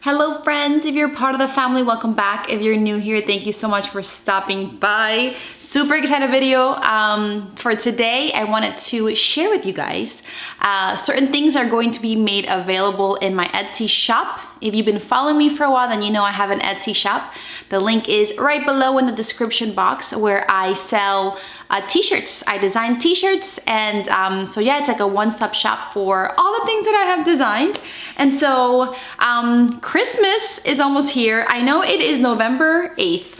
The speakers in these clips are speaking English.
Hello friends, if you're part of the family, welcome back. If you're new here, thank you so much for stopping by. Super excited video for today. I wanted to share with you guys certain things are going to be made available in my Etsy shop. If you've been following me for a while, then you know I have an Etsy shop. The link is right below in the description box where I sell t-shirts. I design t-shirts, and so yeah, it's like a one-stop shop for all the things that I have designed. And so Christmas is almost here. I know it is November 8th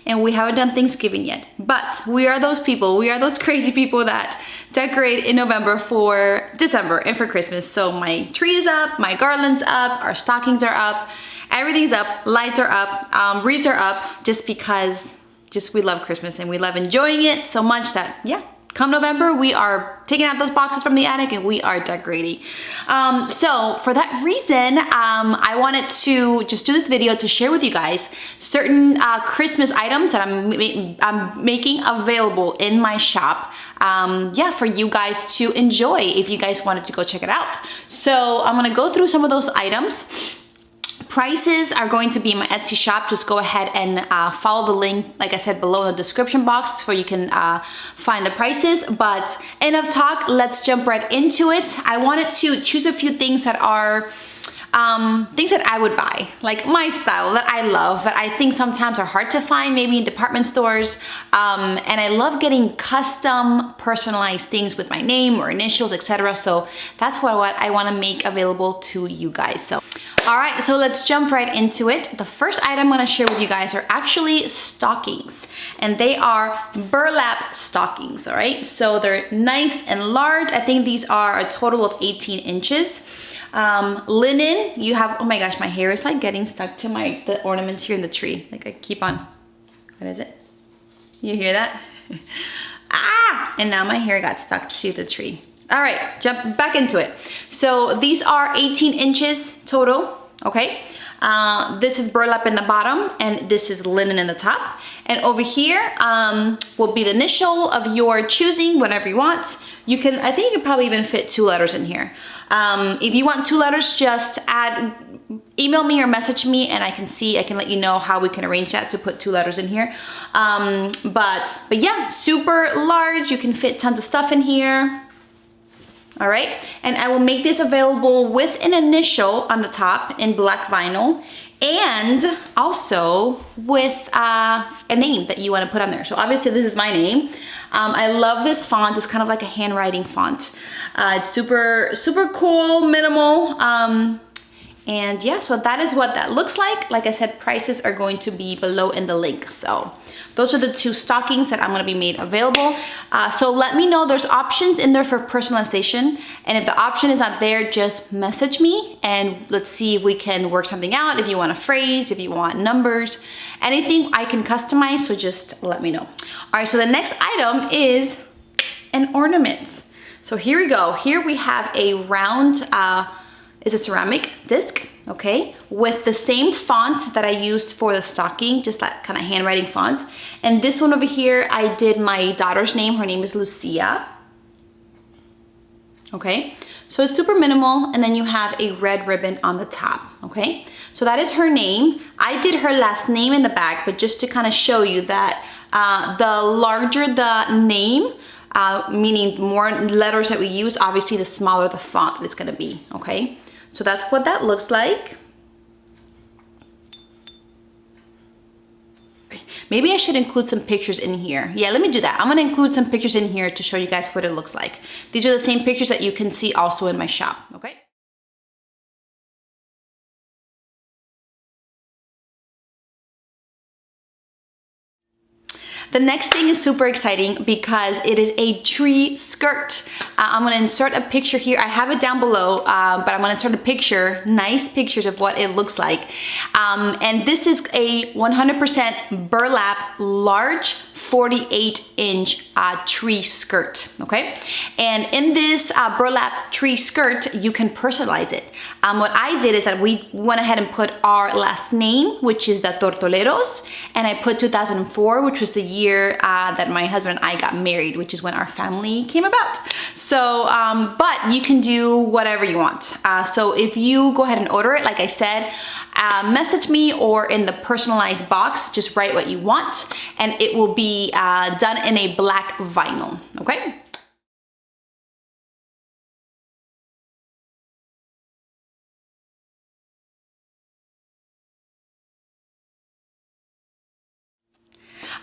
and we haven't done Thanksgiving yet, but we are those people, we are those crazy people that decorate in November for December and for Christmas. So my tree is up, my garland's up, our stockings are up, everything's up, lights are up, wreaths are up, just because we love Christmas and we love enjoying it so much that, yeah, come November, we are taking out those boxes from the attic and we are decorating. So for that reason, I wanted to just do this video to share with you guys certain Christmas items that I'm making available in my shop. Yeah, for you guys to enjoy if you guys wanted to go check it out. So I'm gonna go through some of those items. Prices are going to be in my Etsy shop. Just go ahead and follow the link, like I said, below in the description box where you can find the prices. But enough talk, let's jump right into it. I wanted to choose a few things that are things that I would buy, like my style that I love, that I think sometimes are hard to find maybe in department stores. And I love getting custom personalized things with my name or initials, etc. So that's what I want to make available to you guys. So all right, so let's jump right into it. The first item I'm gonna share with you guys are actually stockings, and they are burlap stockings, all right? So they're nice and large. I think these are a total of 18 inches. Linen, you have, oh my gosh, my hair is like getting stuck to the ornaments here in the tree. Like I keep on, what is it? You hear that? Ah, and now my hair got stuck to the tree. All right, jump back into it. So these are 18 inches total, okay? This is burlap in the bottom and this is linen in the top. And over here will be the initial of your choosing, whatever you want. You can, I think you can probably even fit 2 letters in here. If you want 2 letters, just email me or message me and I can let you know how we can arrange that to put 2 letters in here. But yeah, super large. You can fit tons of stuff in here. All right, and I will make this available with an initial on the top in black vinyl and also with a name that you want to put on there. So obviously this is my name. I love this font. It's kind of like a handwriting font. It's super, super cool, minimal. And yeah, so that is what that looks like. Like I said, prices are going to be below in the link. So those are the 2 stockings that I'm gonna be made available. So let me know, there's options in there for personalization. And if the option is not there, just message me and let's see if we can work something out. If you want a phrase, if you want numbers, anything I can customize, so just let me know. All right, so the next item is an ornament. So here we go. Here we have a round, it's a ceramic disc, okay, with the same font that I used for the stocking, just that kind of handwriting font. And this one over here, I did my daughter's name. Her name is Lucia. Okay, so it's super minimal, and then you have a red ribbon on the top, okay? So that is her name. I did her last name in the back, but just to kind of show you that the larger the name, meaning more letters that we use, obviously the smaller the font that it's gonna be, okay? So that's what that looks like. Maybe I should include some pictures in here. Yeah, let me do that. I'm gonna include some pictures in here to show you guys what it looks like. These are the same pictures that you can see also in my shop, okay? The next thing is super exciting because it is a tree skirt. I'm gonna insert a picture here. I have it down below, but I'm gonna insert a picture, nice pictures of what it looks like. And this is a 100% burlap large 48-inch tree skirt, okay? And in this burlap tree skirt, you can personalize it. What I did is that we went ahead and put our last name, which is the Tortoleros, and I put 2004, which was the year that my husband and I got married, which is when our family came about. So, but you can do whatever you want. So if you go ahead and order it, like I said, message me, or in the personalized box, just write what you want, and it will be done in a black vinyl, okay?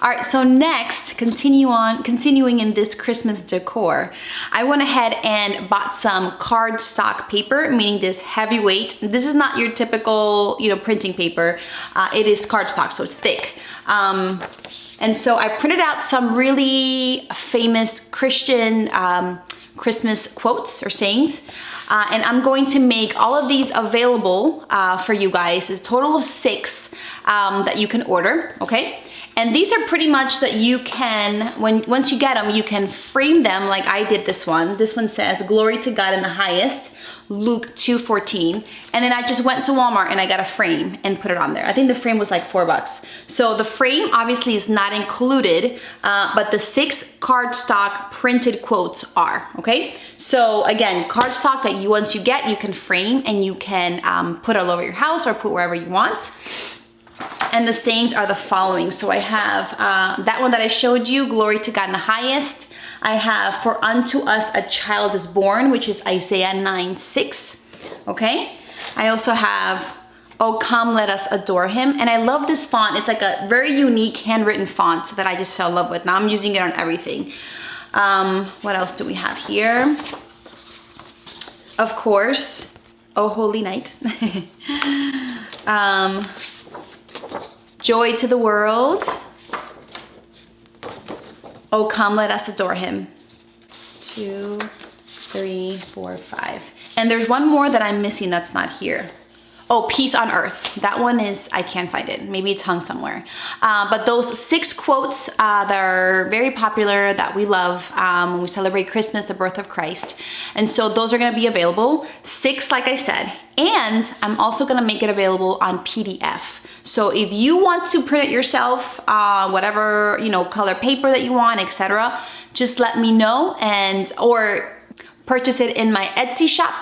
All right, so next, continuing in this Christmas decor, I went ahead and bought some cardstock paper, meaning this heavyweight. This is not your typical, printing paper. It is cardstock, so it's thick. And so I printed out some really famous Christian Christmas quotes or sayings. And I'm going to make all of these available for you guys. It's a total of 6 that you can order, okay? And these are pretty much that you can, once you get them, you can frame them like I did this one. This one says, "Glory to God in the highest," Luke 2:14. And then I just went to Walmart and I got a frame and put it on there. I think the frame was like $4. So the frame obviously is not included, but the 6 cardstock printed quotes are, okay? So again, cardstock that once you get, you can frame and you can put all over your house or put wherever you want. And the sayings are the following. So I have that one that I showed you, "Glory to God in the highest." I have, "For unto us a child is born," which is Isaiah 9:6, okay? I also have, "Oh, come, let us adore him." And I love this font. It's like a very unique handwritten font that I just fell in love with. Now I'm using it on everything. What else do we have here? Of course, "Oh, holy night." "Joy to the world." "Oh, come, let us adore him." 2, 3, 4, 5. And there's one more that I'm missing that's not here. Oh, "Peace on earth." That one is, I can't find it. Maybe it's hung somewhere. But those 6 quotes that are very popular, that we love when we celebrate Christmas, the birth of Christ. And so those are gonna be available. 6, like I said. And I'm also gonna make it available on PDF. So if you want to print it yourself, whatever, color paper that you want, etc., just let me know, or purchase it in my Etsy shop.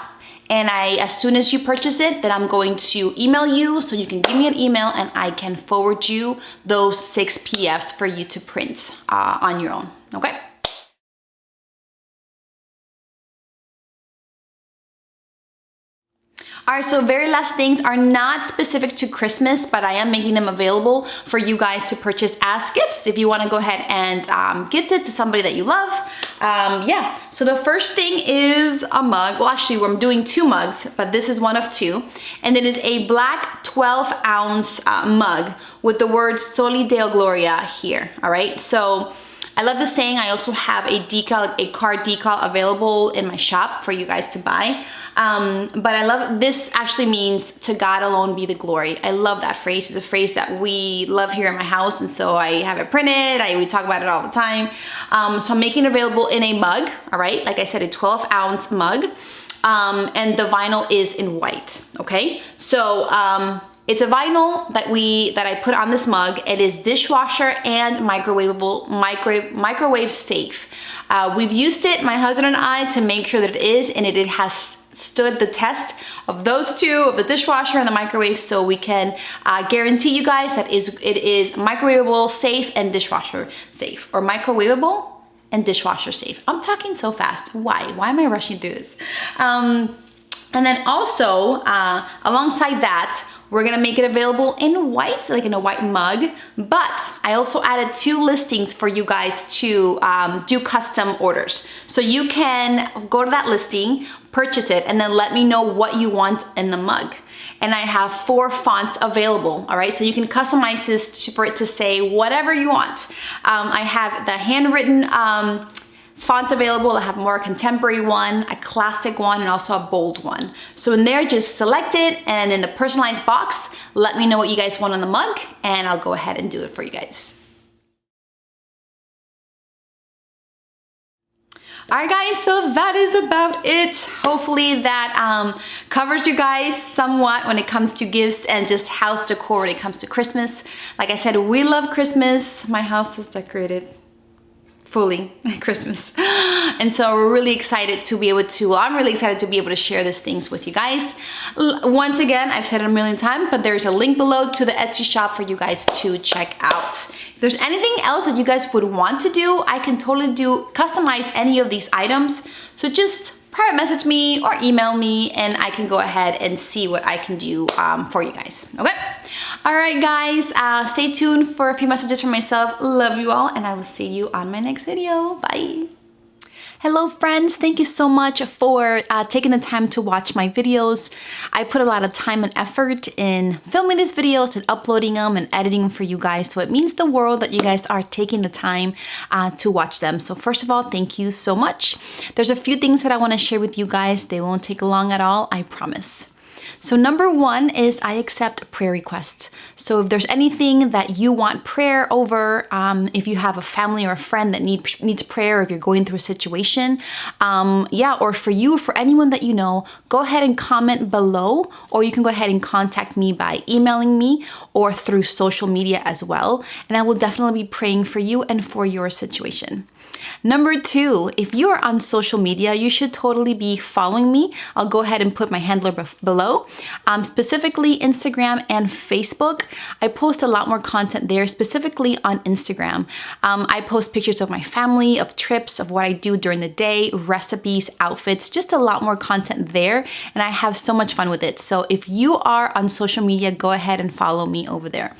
And as soon as you purchase it, then I'm going to email you, so you can give me an email and I can forward you those 6 PDFs for you to print on your own, okay? All right, so very last things are not specific to Christmas, but I am making them available for you guys to purchase as gifts if you want to go ahead and gift it to somebody that you love. Yeah, so the first thing is a mug. Well, actually, I'm doing 2 mugs, but this is one of 2. And it is a black 12-ounce mug with the words "Soli Deo Gloria" here, all right? So I love the saying. I also have a decal, a card decal available in my shop for you guys to buy. But I love, this actually means "To God alone be the glory." I love that phrase. It's a phrase that we love here in my house, and so I have it printed. We talk about it all the time. So I'm making it available in a mug, all right? Like I said, a 12-ounce mug, and the vinyl is in white, okay? So it's a vinyl that I put on this mug. It is dishwasher and microwave safe. We've used it, my husband and I, to make sure that it is, and it has stood the test of those 2, of the dishwasher and the microwave, so we can guarantee you guys that it is microwavable safe and dishwasher safe, or microwavable and dishwasher safe. I'm talking so fast. Why am I rushing through this? And then also, alongside that, we're gonna make it available in white, like in a white mug, but I also added 2 listings for you guys to do custom orders. So you can go to that listing, purchase it, and then let me know what you want in the mug. And I have 4 fonts available, all right? So you can customize this for it to say whatever you want. I have the handwritten fonts available. I have a more contemporary one, a classic one, and also a bold one. So in there, just select it, and in the personalized box, let me know what you guys want on the mug, and I'll go ahead and do it for you guys. All right, guys, so that is about it. Hopefully that covers you guys somewhat when it comes to gifts and just house decor when it comes to Christmas. Like I said, we love Christmas. My house is decorated fully Christmas. And so we're really excited to be able to, well, I'm really excited to be able to share these things with you guys. Once again, I've said it a million times, but there's a link below to the Etsy shop for you guys to check out. If there's anything else that you guys would want to do, I can totally customize any of these items. So just private message me or email me and I can go ahead and see what I can do for you guys, okay? All right, guys, stay tuned for a few messages from myself. Love you all, and I will see you on my next video. Bye. Hello friends, thank you so much for taking the time to watch my videos. I put a lot of time and effort in filming these videos and uploading them and editing them for you guys, so it means the world that you guys are taking the time to watch them. So first of all, thank you so much. There's a few things that I want to share with you guys. They won't take long at all, I promise. So number one is I accept prayer requests. So if there's anything that you want prayer over, if you have a family or a friend that needs prayer, if you're going through a situation, or for you, for anyone that you know, go ahead and comment below, or you can go ahead and contact me by emailing me or through social media as well. And I will definitely be praying for you and for your situation. Number two, if you are on social media, you should totally be following me. I'll go ahead and put my handler below, specifically Instagram and Facebook. I post a lot more content there, specifically on Instagram. I post pictures of my family, of trips, of what I do during the day, recipes, outfits, just a lot more content there. And I have so much fun with it. So if you are on social media, go ahead and follow me over there.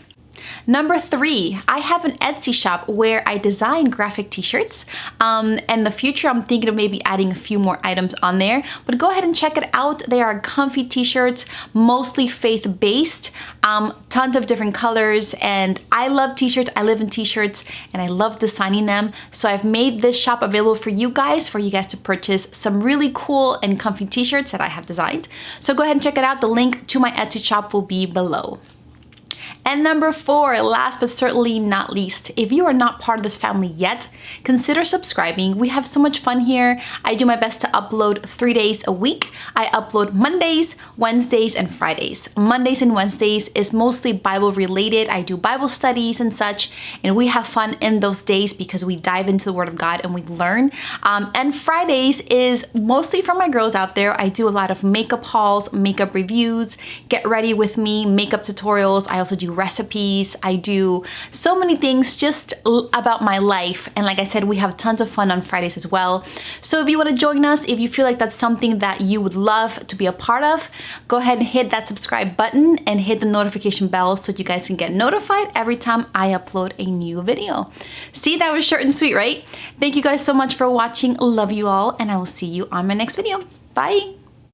Number three, I have an Etsy shop where I design graphic t-shirts. In the future, I'm thinking of maybe adding a few more items on there, but go ahead and check it out. They are comfy t-shirts, mostly faith-based, tons of different colors, and I love t-shirts. I live in t-shirts, and I love designing them. So I've made this shop available for you guys to purchase some really cool and comfy t-shirts that I have designed. So go ahead and check it out. The link to my Etsy shop will be below. And number four, last but certainly not least, if you are not part of this family yet, consider subscribing. We have so much fun here. I do my best to upload 3 days a week. I upload Mondays, Wednesdays, and Fridays. Mondays and Wednesdays is mostly Bible related. I do Bible studies and such, and we have fun in those days because we dive into the Word of God and we learn. And Fridays is mostly for my girls out there. I do a lot of makeup hauls, makeup reviews, get ready with me, makeup tutorials. I also do recipes. I do so many things just about my life. And like I said, we have tons of fun on Fridays as well. So if you want to join us, if you feel like that's something that you would love to be a part of, go ahead and hit that subscribe button and hit the notification bell so you guys can get notified every time I upload a new video. See, that was short and sweet, right? Thank you guys so much for watching. Love you all, and I will see you on my next video. Bye.